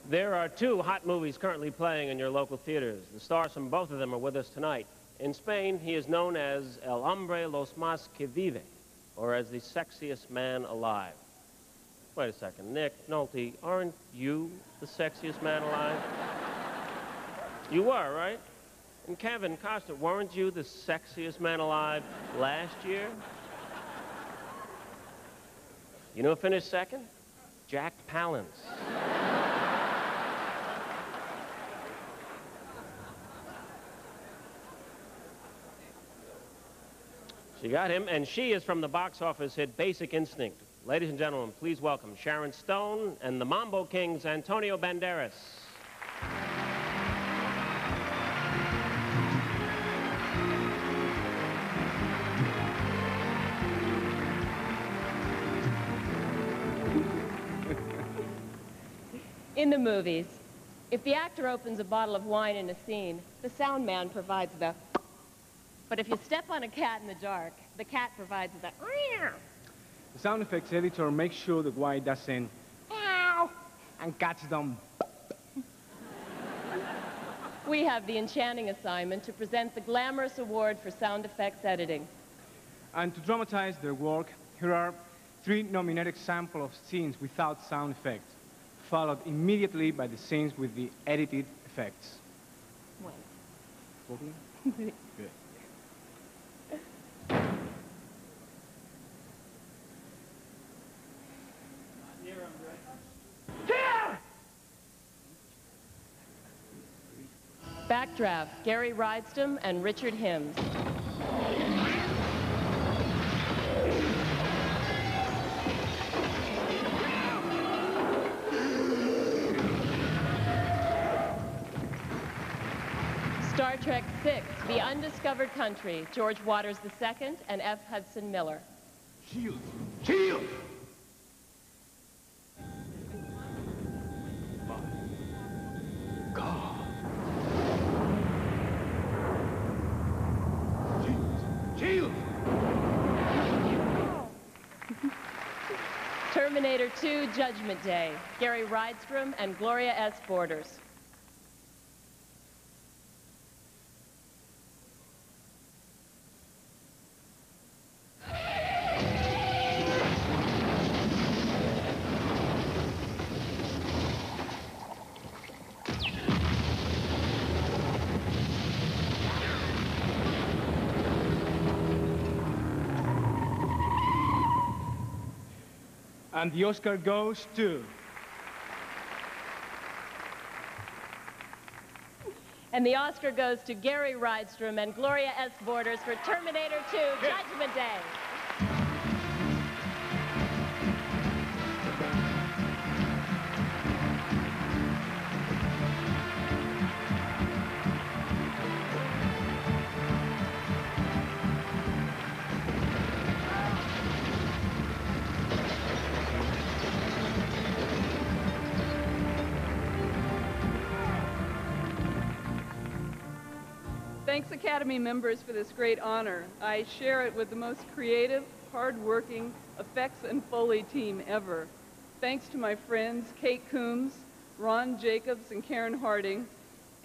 There are two hot movies currently playing in your local theaters. The stars from both of them are with us tonight. In Spain, he is known as El Hombre Los Más Que Vive, or as the sexiest man alive. Wait a second, Nick Nolte, aren't you the sexiest man alive? You were, right? And Kevin Costner, weren't you the sexiest man alive last year? You know who finished second? Jack Palance. She got him, and she is from the box office hit Basic Instinct. Ladies and gentlemen, please welcome Sharon Stone and the Mambo King's Antonio Banderas. In the movies, if the actor opens a bottle of wine in a scene, the sound man provides the... But if you step on a cat in the dark, the cat provides the... The sound effects editor makes sure the wine doesn't... Ow! And cats don't... We have the enchanting assignment to present the glamorous award for sound effects editing. And to dramatize their work, here are 3 nominated samples of scenes without sound effects, followed immediately by the scenes with the edited effects. When? Good. Backdraft, Gary Rydstrom and Richard Hims. Star Trek VI, The Undiscovered Country, George Waters II and F. Hudson Miller. Shield! Shield! My God. Shield! Terminator 2, Judgment Day, Gary Rydstrom and Gloria S. Borders. And the Oscar goes to... And the Oscar goes to Gary Rydstrom and Gloria S. Borders for Terminator 2, Judgment Day. Thanks, Academy members, for this great honor. I share it with the most creative, hard-working, effects and Foley team ever. Thanks to my friends Kate Coombs, Ron Jacobs, and Karen Harding,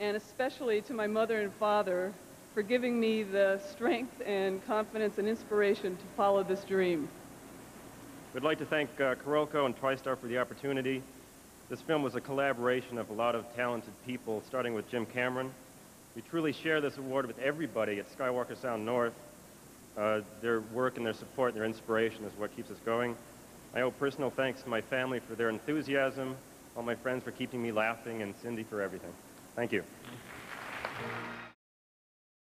and especially to my mother and father for giving me the strength and confidence and inspiration to follow this dream. We'd like to thank Kuroko and TriStar for the opportunity. This film was a collaboration of a lot of talented people, starting with Jim Cameron. We truly share this award with everybody at Skywalker Sound North. Their work and their support and their inspiration is what keeps us going. I owe personal thanks to my family for their enthusiasm, all my friends for keeping me laughing, and Cindy for everything. Thank you.